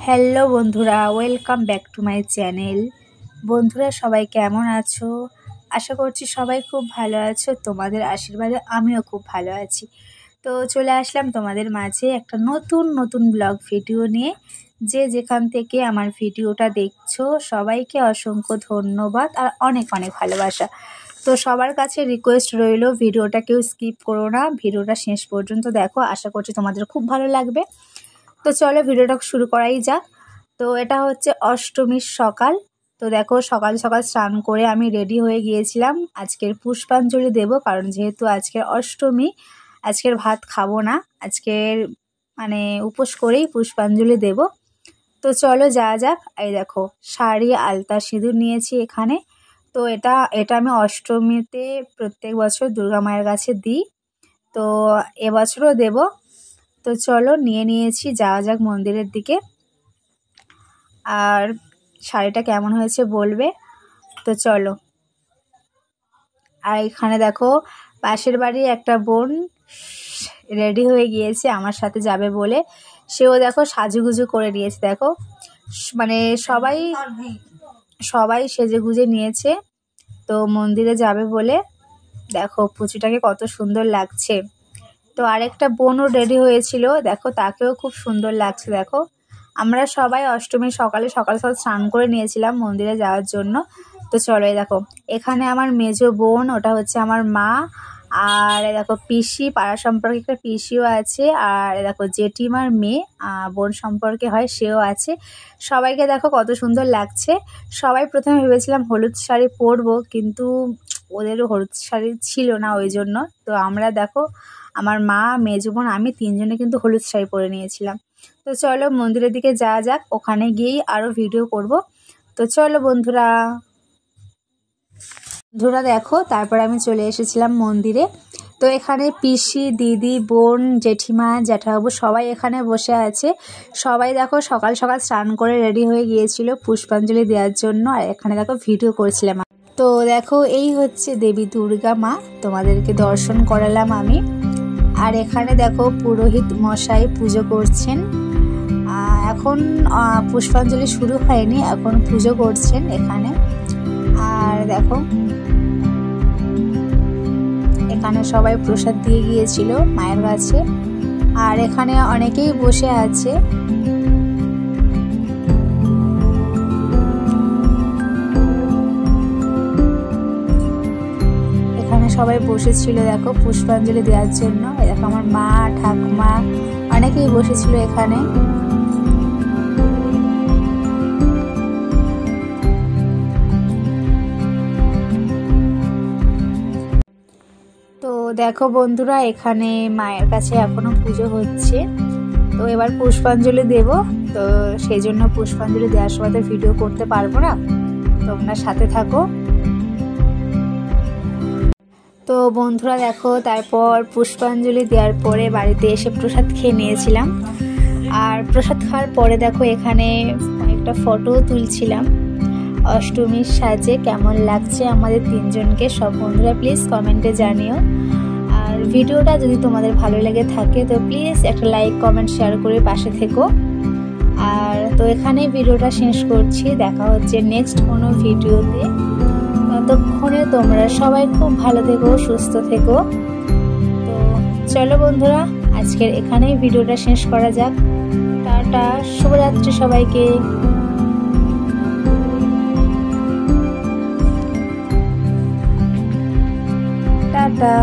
Hello বন্ধুরা, welcome back to my channel. বন্ধুরা সবাই কেমন আছো? আশা করছি সবাই খুব ভালো আছো। তোমাদের আশীর্বাদে আমিও খুব ভালো আছি। তো চলে আসলাম তোমাদের মাঝে একটা নতুন ব্লগ ভিডিও নিয়ে। যে যেখান থেকে আমার ভিডিওটা দেখছো সবাইকে অসংখ্য ধন্যবাদ আর অনেক ভালোবাসা। তো সবার কাছে রিকোয়েস্ট রইল, ভিডিওটা কেউ স্কিপ করো না, ভিডিওটা শেষ পর্যন্ত দেখো। আশা করছি তোমাদের খুব ভালো লাগবে। তো চলো ভিডিওটা শুরু করাই যাক। তো এটা হচ্ছে অষ্টমীর সকাল। তো দেখো সকাল সকাল স্নান করে আমি রেডি হয়ে গিয়েছিলাম আজকের পুষ্পাঞ্জলি দেব, কারণ যেহেতু আজকের অষ্টমী, আজকের ভাত খাবো না, আজকের উপোস করেই পুষ্পাঞ্জলি দেব। তো চলো যাওয়া যাক। এই দেখো শাড়ি, আলতা, সিঁদুর নিয়েছি এখানে। তো এটা আমি অষ্টমীতে প্রত্যেক বছর দুর্গা মায়ের কাছে দিই, তো এবছরও দেব। তো চলো নিয়েছি, যাওয়া যাক মন্দিরের দিকে। আর শাড়িটা কেমন হয়েছে বলবে। তো চলো। আর এখানে দেখো পাশের বাড়ির একটা বোন রেডি হয়ে গিয়েছে আমার সাথে যাবে বলে। সেও দেখো সাজুগুজু করে নিয়েছে। দেখো সবাই সেজে গুজে নিয়েছে, তো মন্দিরে যাবে বলে। দেখো পুচুটাকে কত সুন্দর লাগছে। তো আরেকটা বোনও রেডি হয়েছিল, দেখো তাকেও খুব সুন্দর লাগছে। দেখো আমরা সবাই অষ্টমীর সকাল সকাল স্নান করে নিয়েছিলাম মন্দিরে যাওয়ার জন্য। তো চলো, দেখো এখানে আমার মেজো বোন, ওটা হচ্ছে আমার মা। আর দেখো পিসি, পাড়া সম্পর্কে একটা পিসিও আছে। আর দেখো জেঠিমার মেয়ে বোন সম্পর্কে হয়, সেও আছে। সবাইকে দেখো কত সুন্দর লাগছে। সবাই প্রথমে ভেবেছিলাম হলুদ শাড়ি পরবো, কিন্তু ওদেরও হলুদ শাড়ি ছিল না, ওই জন্য। তো আমরা দেখো আমার মা, মেজো বোন, আমি তিনজনে কিন্তু হলুদ শাড়ি পরে নিয়েছিলাম। তো চলো মন্দিরের দিকে যাওয়া যাক, ওখানে গিয়েই আরও ভিডিও করব। তো চলো বন্ধুরা দেখো তারপর আমি চলে এসেছিলাম মন্দিরে। তো এখানে পিসি, দিদি, বোন, জেঠিমা, জ্যাঠাবাবু সবাই এখানে বসে আছে। সবাই দেখো সকাল সকাল স্নান করে রেডি হয়ে গিয়েছিল পুষ্পাঞ্জলি দেওয়ার জন্য। আর এখানে দেখো ভিডিও করছিলাম। তো দেখো এই হচ্ছে দেবী দুর্গা মা, তোমাদেরকে দর্শন করালাম আমি। আর এখানে দেখো পুরোহিত মশাই পুজো করছেন। এখন পুষ্পাঞ্জলি শুরু হয়নি, এখন পুজো করছেন এখানে। আর দেখো এখানে সবাই প্রসাদ দিয়ে গিয়েছিল মায়ের কাছে। আর এখানে অনেকেই বসে আছে। এখানে সবাই বসেছিল দেখো পুষ্পাঞ্জলি দেওয়ার জন্য। দেখো আমার মা, ঠাকুমা অনেকেই বসেছিল এখানে। তো দেখো বন্ধুরা এখানে মায়ের কাছে এখনো পুজো হচ্ছে। তো এবার পুষ্পাঞ্জলি দেব, তো সেই জন্য পুষ্পাঞ্জলি দেওয়ার সময় তো ভিডিও করতে পারবো না, তোমরা সাথে থাকো। তো বন্ধুরা দেখো তারপর পুষ্পাঞ্জলি দেওয়ার পরে বাড়িতে এসে প্রসাদ খেয়ে নিয়েছিলাম। আর প্রসাদ খাওয়ার পরে দেখো এখানে একটা ফটো তুলছিলাম অষ্টমীর সাজে। কেমন লাগছে আমাদের তিনজনকে সব বন্ধুরা প্লিজ কমেন্টে জানিও। আর ভিডিওটা যদি তোমাদের ভালো লেগে থাকে তো প্লিজ একটা লাইক, কমেন্ট, শেয়ার করে পাশে থেকো। আর তো এখানেই ভিডিওটা শেষ করছি, দেখা হচ্ছে নেক্সট কোনো ভিডিওতে। ততক্ষণে তোমরা সবাই খুব ভালো থেকো, সুস্থ থেকো। তো চলো বন্ধুরা আজকের এখানেই ভিডিওটা শেষ করা যাক। টাটা, শুভরাত্রি সবাইকে। টাটা।